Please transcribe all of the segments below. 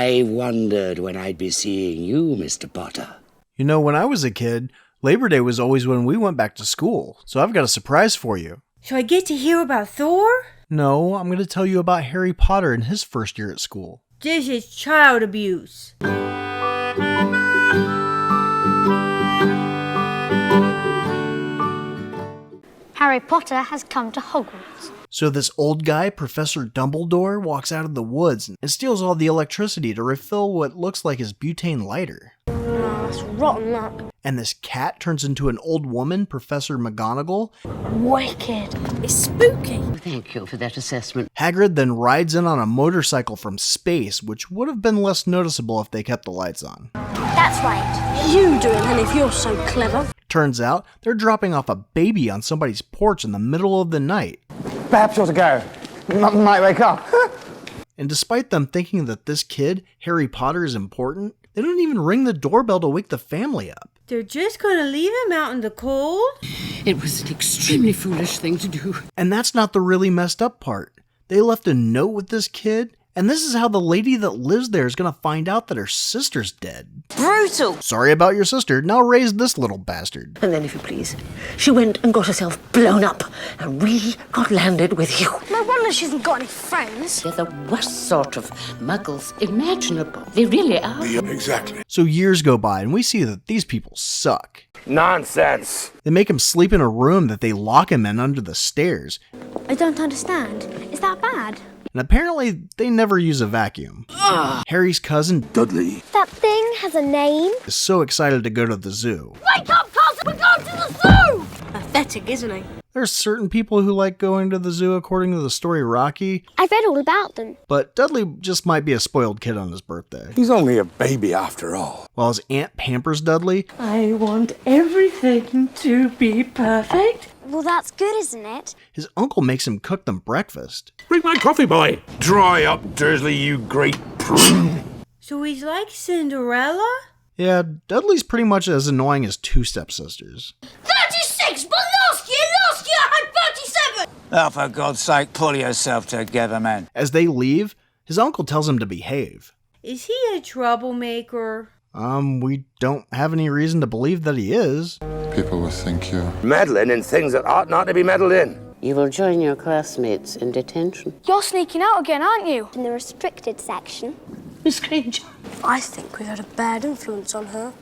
I wondered when I'd be seeing you, Mr. Potter. You know, when I was a kid, Labor Day was always when we went back to school, so I've got a surprise for you. So I get to hear about Thor? No, I'm going to tell you about Harry Potter and his first year at school. This is child abuse. Harry Potter has come to Hogwarts. So this old guy, Professor Dumbledore, walks out of the woods and steals all the electricity to refill what looks like his butane lighter. Oh, that's rotten luck. And this cat turns into an old woman, Professor McGonagall. Wicked. It's spooky. Thank you for that assessment. Hagrid then rides in on a motorcycle from space, which would have been less noticeable if they kept the lights on. That's right. You do it then if you're so clever. Turns out, they're dropping off a baby on somebody's porch in the middle of the night. Perhaps you ought to go. Might wake up. And despite them thinking that this kid, Harry Potter, is important, they don't even ring the doorbell to wake the family up. They're just gonna leave him out in the cold? It was an extremely foolish thing to do. And that's not the really messed up part. They left a note with this kid, and this is how the lady that lives there is gonna find out that her sister's dead. Brutal! Sorry about your sister, now raise this little bastard. And then, if you please, she went and got herself blown up, and we got landed with you. No wonder she hasn't got any friends. They're the worst sort of muggles imaginable. They really are. Exactly. So years go by, and we see that these people suck. Nonsense. They make him sleep in a room that they lock him in under the stairs. I don't understand. Is that bad? And apparently, they never use a vacuum. Harry's cousin, Dudley. That thing has a name. is so excited to go to the zoo. Wake up, cousin! We're going to the zoo! Pathetic, isn't he? There's certain people who like going to the zoo according to the story Rocky, I've read all about them. but Dudley just might be a spoiled kid on his birthday. He's only a baby after all. While his aunt pampers Dudley, I want everything to be perfect. Well, that's good, isn't it? his uncle makes him cook them breakfast. Bring my coffee, boy. Dry up, Dursley, you great prune. So he's like Cinderella? Yeah, Dudley's pretty much as annoying as two stepsisters. 36, but last year I had 37! Oh, for God's sake, pull yourself together, man. As they leave, his uncle tells him to behave. Is he a troublemaker? We don't have any reason to believe that he is. People will think you're Meddling in things that ought not to be meddled in. You will join your classmates in detention. You're sneaking out again, aren't you? In the restricted section. Miss Granger, I think we've had a bad influence on her.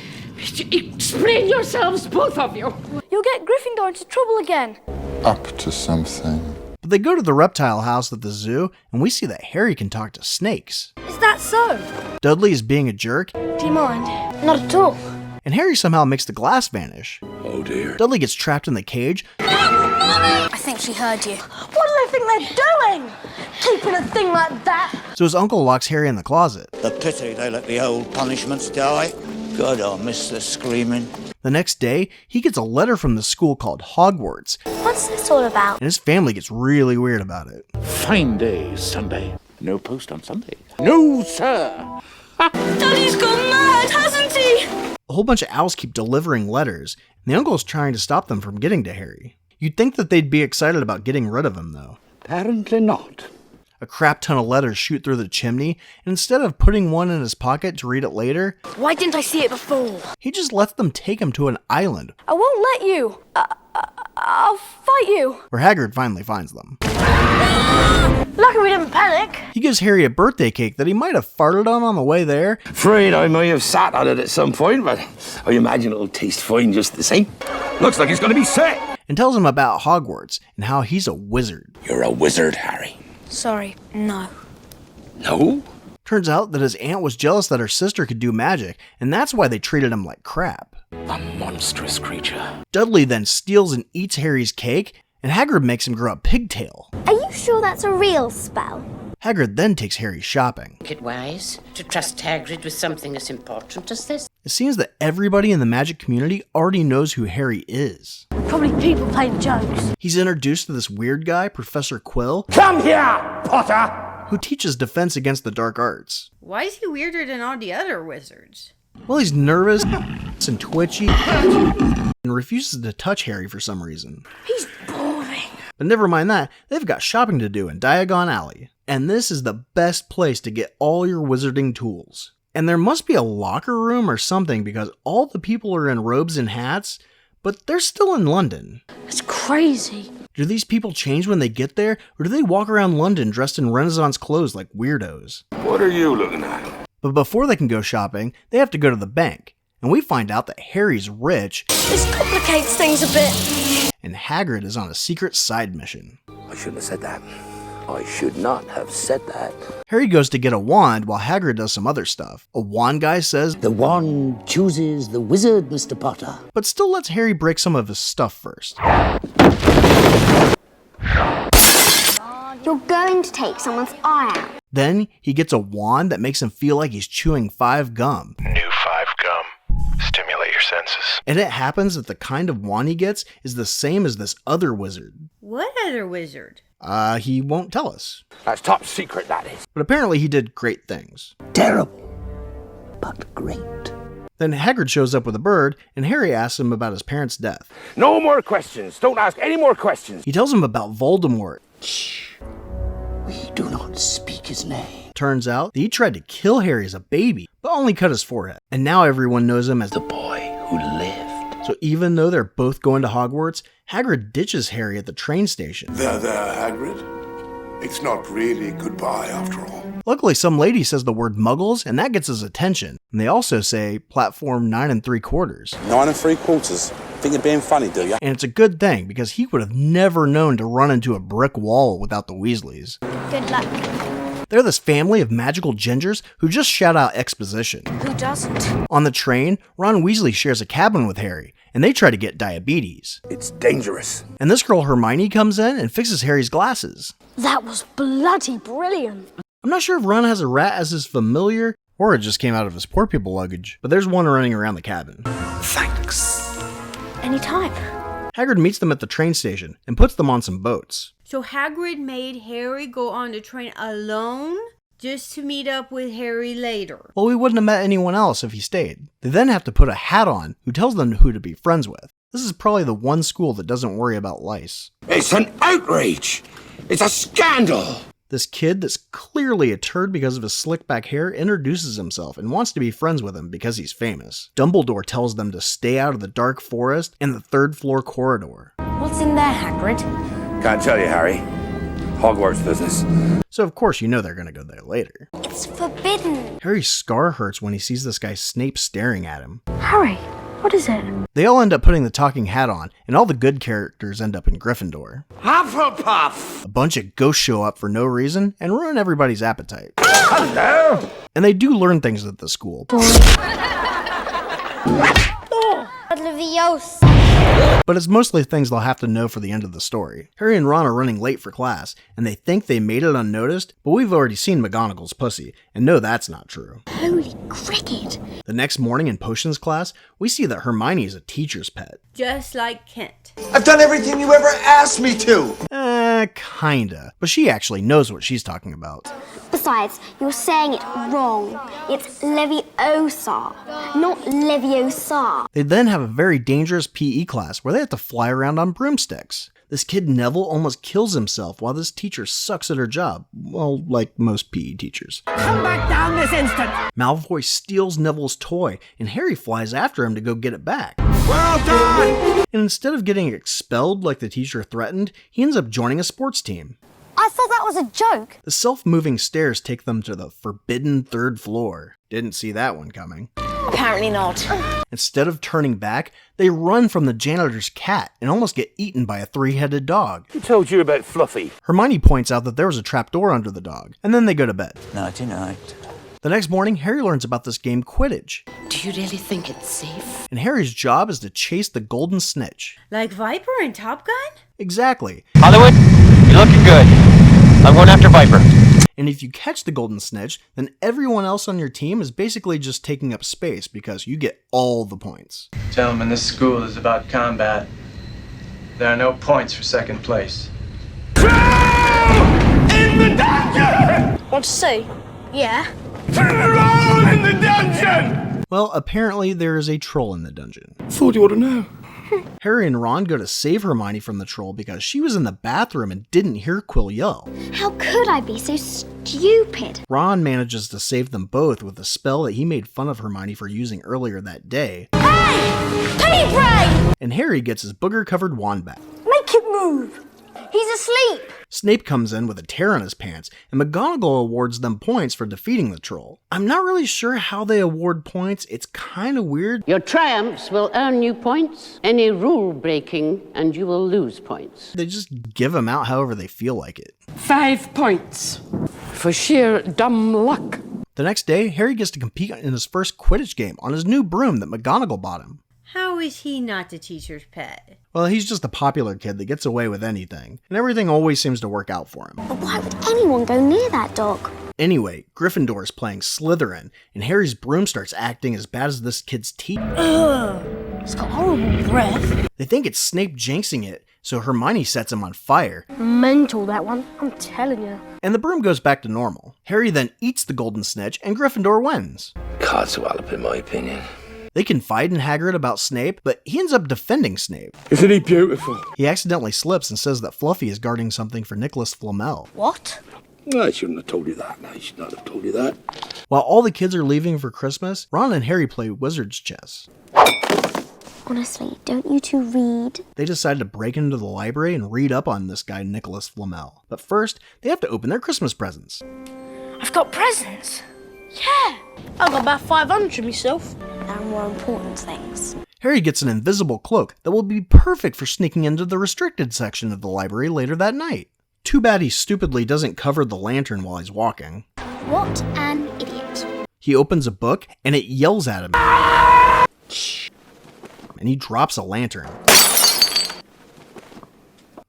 explain yourselves, both of you. You'll get Gryffindor into trouble again. up to something. But they go to the reptile house at the zoo, and we see that Harry can talk to snakes. Is that so? Dudley is being a jerk, Do you mind? Not at all. and Harry somehow makes the glass vanish. Oh, dear. Dudley gets trapped in the cage, I think she heard you. What do they think they're doing? Keeping a thing like that? so his uncle locks Harry in the closet. The pity they let the old punishments die. God, I'll miss the screaming. The next day, he gets a letter from the school called Hogwarts, What's this all about? and his family gets really weird about it. Fine day, Sunday. No post on Sunday. No, sir. Daddy's gone mad, hasn't he? A whole bunch of owls keep delivering letters, and the uncle is trying to stop them from getting to Harry. You'd think that they'd be excited about getting rid of him, though. Apparently not. A crap ton of letters shoot through the chimney, and instead of putting one in his pocket to read it later, Why didn't I see it before? he just lets them take him to an island, I won't let you. I'll fight you. where Hagrid finally finds them. Lucky we didn't panic. He gives Harry a birthday cake that he might have farted on the way there, Afraid I may have sat on it at some point, but I imagine it'll taste fine just the same. Looks like he's going to be sick. and tells him about Hogwarts and how he's a wizard. You're a wizard, Harry. Sorry, no. No? Turns out that his aunt was jealous that her sister could do magic, and that's why they treated him like crap. A monstrous creature. Dudley then steals and eats Harry's cake, and Hagrid makes him grow a pigtail. Are you sure that's a real spell? Hagrid then takes Harry shopping. Think it wise to trust Hagrid with something as important as this? It seems that everybody in the magic community already knows who Harry is. Probably people playing jokes. He's introduced to this weird guy, Professor Quill, Come here, Potter! who teaches defense against the dark arts. Why is he weirder than all the other wizards? Well, he's nervous and twitchy and refuses to touch Harry for some reason. He's boring. But never mind that, they've got shopping to do in Diagon Alley. And this is the best place to get all your wizarding tools. And there must be a locker room or something because all the people are in robes and hats, but they're still in London. It's crazy. Do these people change when they get there, or do they walk around London dressed in Renaissance clothes like weirdos? What are you looking at? But before they can go shopping, they have to go to the bank. And we find out that Harry's rich. This complicates things a bit. And Hagrid is on a secret side mission. I shouldn't have said that. I should not have said that. Harry goes to get a wand while Hagrid does some other stuff. A wand guy says, The wand chooses the wizard, Mr. Potter. but still lets Harry break some of his stuff first. You're going to take someone's eye out. Then he gets a wand that makes him feel like he's chewing 5 gum. New 5 gum. Stimulate your senses. And it happens that the kind of wand he gets is the same as this other wizard. What other wizard? He won't tell us. That's top secret, that is. But apparently he did great things. Terrible, but great. Then Hagrid shows up with a bird, and Harry asks him about his parents' death. No more questions. Don't ask any more questions. He tells him about Voldemort. Shh. We do not speak his name. Turns out that he tried to kill Harry as a baby, but only cut his forehead. And now everyone knows him as The boy who lived. So even though they're both going to Hogwarts, Hagrid ditches Harry at the train station. There, Hagrid. It's not really goodbye after all. Luckily, some lady says the word muggles, and that gets his attention. And they also say platform 9 3/4. 9 3/4. Think you're being funny, do ya? And it's a good thing, because he would have never known to run into a brick wall without the Weasleys. Good luck. They're this family of magical gingers who just shout out exposition. Who doesn't? On the train, Ron Weasley shares a cabin with Harry, and they try to get diabetes. It's dangerous. And this girl Hermione comes in and fixes Harry's glasses. That was bloody brilliant. I'm not sure if Ron has a rat as his familiar, or it just came out of his poor people luggage, but there's one running around the cabin. Thanks. Anytime. Hagrid meets them at the train station and puts them on some boats. So Hagrid made Harry go on the train alone just to meet up with Harry later. Well, we wouldn't have met anyone else if he stayed. They then have to put a hat on who tells them who to be friends with. This is probably the one school that doesn't worry about lice. It's an outrage. It's a scandal. This kid that's clearly a turd because of his slick back hair introduces himself and wants to be friends with him because he's famous. Dumbledore tells them to stay out of the dark forest and the 3rd floor corridor. What's in there, Hagrid? Can't tell you, Harry. Hogwarts business. So of course you know they're gonna go there later. It's forbidden. Harry's scar hurts when he sees this guy Snape staring at him. Harry, what is it? They all end up putting the talking hat on, and all the good characters end up in Gryffindor. Hufflepuff! A bunch of ghosts show up for no reason and ruin everybody's appetite. Hello! And they do learn things at the school. Leviosa. But it's mostly things they'll have to know for the end of the story. Harry and Ron are running late for class, and they think they made it unnoticed, but we've already seen McGonagall's pussy, and know that's not true. Holy cricket. The next morning in potions class, we see that Hermione is a teacher's pet. Just like Kent. I've done everything you ever asked me to. Kinda. But she actually knows what she's talking about. Besides, you're saying it wrong. It's Leviosa, not Leviosa. They then have a very dangerous PE class where they have to fly around on broomsticks. This kid Neville almost kills himself while this teacher sucks at her job. Well, like most PE teachers. Come back down this instant! Malfoy steals Neville's toy, and Harry flies after him to go get it back. Well done! And instead of getting expelled like the teacher threatened, he ends up joining a sports team. I thought that was a joke. The self-moving stairs take them to the forbidden 3rd floor. Didn't see that one coming. Apparently not. Instead of turning back, they run from the janitor's cat and almost get eaten by a 3-headed dog. Who told you about Fluffy? Hermione points out that there was a trapdoor under the dog, and then they go to bed. Nighty-night. The next morning, Harry learns about this game Quidditch, Do you really think it's safe? and Harry's job is to chase the golden snitch. Like Viper and Top Gun? Exactly. Hollywood, you're looking good. I'm going after Viper. And if you catch the golden snitch, then everyone else on your team is basically just taking up space because you get all the points. Gentlemen, this school is about combat. There are no points for second place. In the dungeon! Want to see? Yeah. Turn around in the dungeon! Well, apparently there is a troll in the dungeon. Thought you ought to know. Harry and Ron go to save Hermione from the troll because she was in the bathroom and didn't hear Quill yell. How could I be so stupid? Ron manages to save them both with a spell that he made fun of Hermione for using earlier that day. Hey! Penny Brain! And Harry gets his booger-covered wand back. Make it move! He's asleep! Snape comes in with a tear on his pants, and McGonagall awards them points for defeating the troll. I'm not really sure how they award points. It's kind of weird. Your triumphs will earn you points. Any rule breaking, and you will lose points. They just give them out however they feel like it. 5 points. For sheer dumb luck. The next day, Harry gets to compete in his first Quidditch game on his new broom that McGonagall bought him. How is he not the teacher's pet? Well, he's just a popular kid that gets away with anything, and everything always seems to work out for him. But why would anyone go near that dog? Anyway, Gryffindor is playing Slytherin, and Harry's broom starts acting as bad as this kid's teeth. Ugh! It's got horrible breath. They think it's Snape jinxing it, so Hermione sets him on fire. Mental, that one. I'm telling you. And the broom goes back to normal. Harry then eats the golden snitch, and Gryffindor wins. Codswallop, in my opinion. They confide in Hagrid about Snape, but he ends up defending Snape. Isn't he beautiful? He accidentally slips and says that Fluffy is guarding something for Nicholas Flamel. What? No, I shouldn't have told you that. No, I should not have told you that. While all the kids are leaving for Christmas, Ron and Harry play wizard's chess. Honestly, don't you two read? They decide to break into the library and read up on this guy Nicholas Flamel. But first, they have to open their Christmas presents. I've got presents. Yeah. I've got about 500 myself. There are more important things. Harry gets an invisible cloak that will be perfect for sneaking into the restricted section of the library later that night. Too bad he stupidly doesn't cover the lantern while he's walking. What an idiot. He opens a book and it yells at him. And he drops a lantern.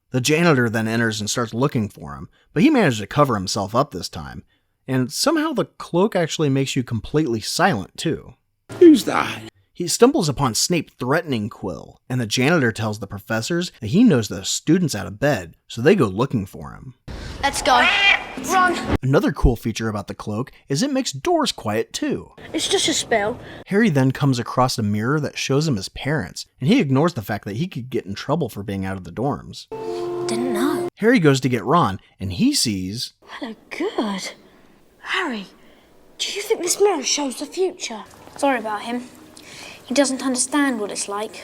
The janitor then enters and starts looking for him, but he managed to cover himself up this time. And somehow the cloak actually makes you completely silent too. Who's that? He stumbles upon Snape threatening Quill, and the janitor tells the professors that he knows the student's out of bed, so they go looking for him. Let's go. Run. Another cool feature about the cloak is it makes doors quiet too. It's just a spell. Harry then comes across a mirror that shows him his parents, and he ignores the fact that he could get in trouble for being out of the dorms. Didn't know. Harry goes to get Ron, and he sees... Hello, good. Harry, do you think this mirror shows the future? Sorry about him. He doesn't understand what it's like,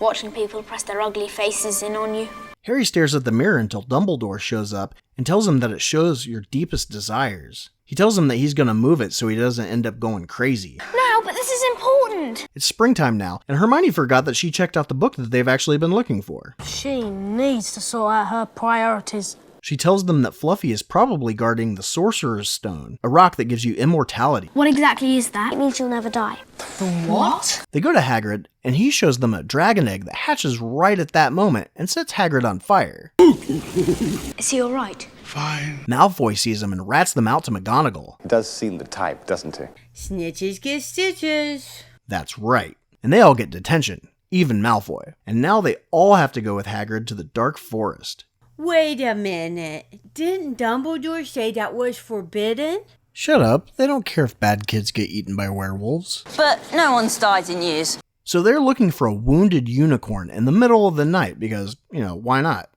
watching people press their ugly faces in on you. Harry stares at the mirror until Dumbledore shows up and tells him that it shows your deepest desires. He tells him that he's going to move it so he doesn't end up going crazy. No, but this is important. It's springtime now, and Hermione forgot that she checked out the book that they've actually been looking for. She needs to sort out her priorities. She tells them that Fluffy is probably guarding the Sorcerer's Stone, a rock that gives you immortality. What exactly is that? It means you'll never die. What? They go to Hagrid, and he shows them a dragon egg that hatches right at that moment and sets Hagrid on fire. Is he alright? Fine. Malfoy sees him and rats them out to McGonagall. He does seem the type, doesn't he? Snitches get stitches. That's right. And they all get detention, even Malfoy. And now they all have to go with Hagrid to the Dark Forest. Wait a minute. Didn't Dumbledore say that was forbidden? Shut up. They don't care if bad kids get eaten by werewolves. But no one's died in years. So they're looking for a wounded unicorn in the middle of the night because, why not?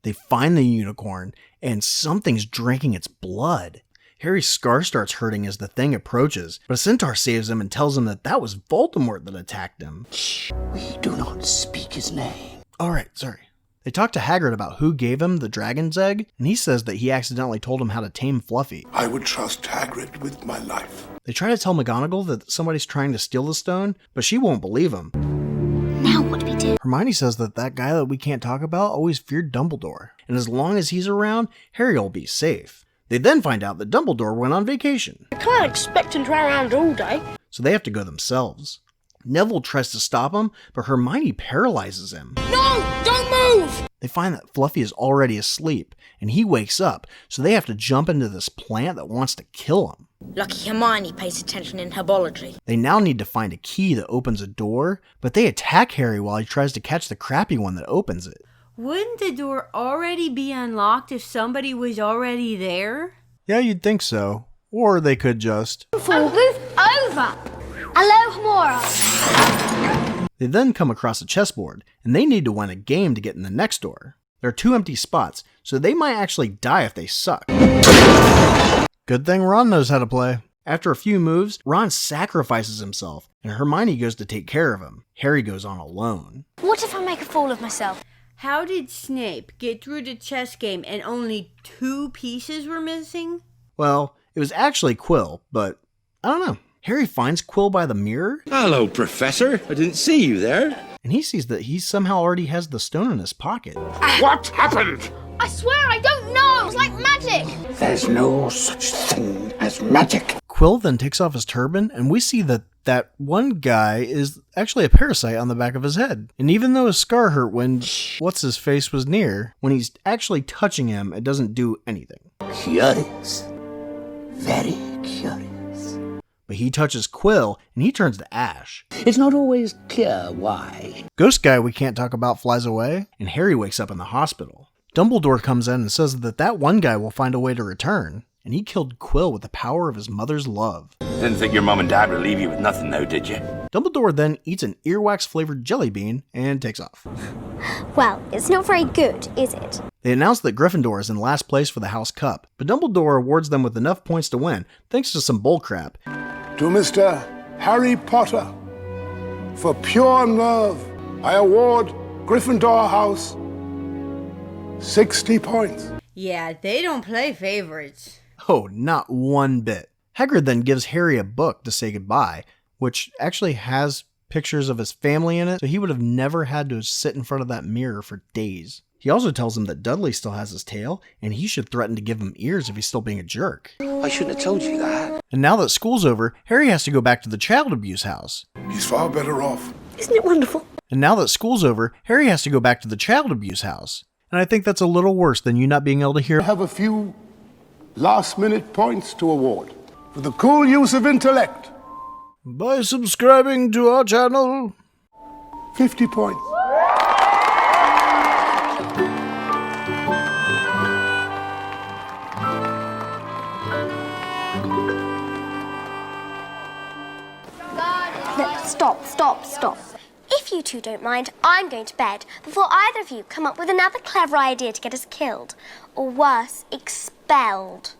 They find the unicorn and something's drinking its blood. Harry's scar starts hurting as the thing approaches, but a centaur saves him and tells him that was Voldemort that attacked him. Shh, we do not speak his name. Alright, sorry. They talk to Hagrid about who gave him the dragon's egg, and he says that he accidentally told him how to tame Fluffy. I would trust Hagrid with my life. They try to tell McGonagall that somebody's trying to steal the stone, but she won't believe him. Now what do we do? Hermione says that guy that we can't talk about always feared Dumbledore, and as long as he's around, Harry will be safe. They then find out that Dumbledore went on vacation. I can't expect him to run around all day. So they have to go themselves. Neville tries to stop him, but Hermione paralyzes him. No! Don't move! They find that Fluffy is already asleep, and he wakes up, so they have to jump into this plant that wants to kill him. Lucky Hermione pays attention in herbology. They now need to find a key that opens a door, but they attack Harry while he tries to catch the crappy one that opens it. Wouldn't the door already be unlocked if somebody was already there? Yeah, you'd think so. Or they could just... Move over! Hello, Hamora! They then come across a chessboard, and they need to win a game to get in the next door. There are 2 empty spots, so they might actually die if they suck. Good thing Ron knows how to play. After a few moves, Ron sacrifices himself, and Hermione goes to take care of him. Harry goes on alone. What if I make a fool of myself? How did Snape get through the chess game and only 2 pieces were missing? Well, it was actually Quill, but I don't know. Harry finds Quill by the mirror. Hello, Professor. I didn't see you there. And he sees that he somehow already has the stone in his pocket. What happened? I swear I don't know! It was like magic! There's no such thing as magic. Quill then takes off his turban, and we see that one guy is actually a parasite on the back of his head. And even though his scar hurt when what's-his-face was near, when he's actually touching him, it doesn't do anything. Curious. Very curious. But he touches Quill, and he turns to ash. It's not always clear why. Ghost guy we can't talk about flies away, and Harry wakes up in the hospital. Dumbledore comes in and says that one guy will find a way to return, and he killed Quill with the power of his mother's love. Didn't think your mom and dad would leave you with nothing though, did you? Dumbledore then eats an earwax-flavored jelly bean and takes off. Well, it's not very good, is it? They announce that Gryffindor is in last place for the House Cup, but Dumbledore awards them with enough points to win, thanks to some bullcrap. To Mr. Harry Potter, for pure nerve, I award Gryffindor House 60 points. Yeah, they don't play favorites. Oh, not one bit. Hagrid then gives Harry a book to say goodbye, which actually has pictures of his family in it, so he would have never had to sit in front of that mirror for days. He also tells him that Dudley still has his tail, and he should threaten to give him ears if he's still being a jerk. I shouldn't have told you that. And now that school's over, Harry has to go back to the child abuse house. He's far better off. Isn't it wonderful? And now that school's over, Harry has to go back to the child abuse house. And I think that's a little worse than you not being able to hear. I have a few last-minute points to award for the cool use of intellect. By subscribing to our channel. 50 points. No, stop. If you two don't mind, I'm going to bed before either of you come up with another clever idea to get us killed. Or worse, expelled.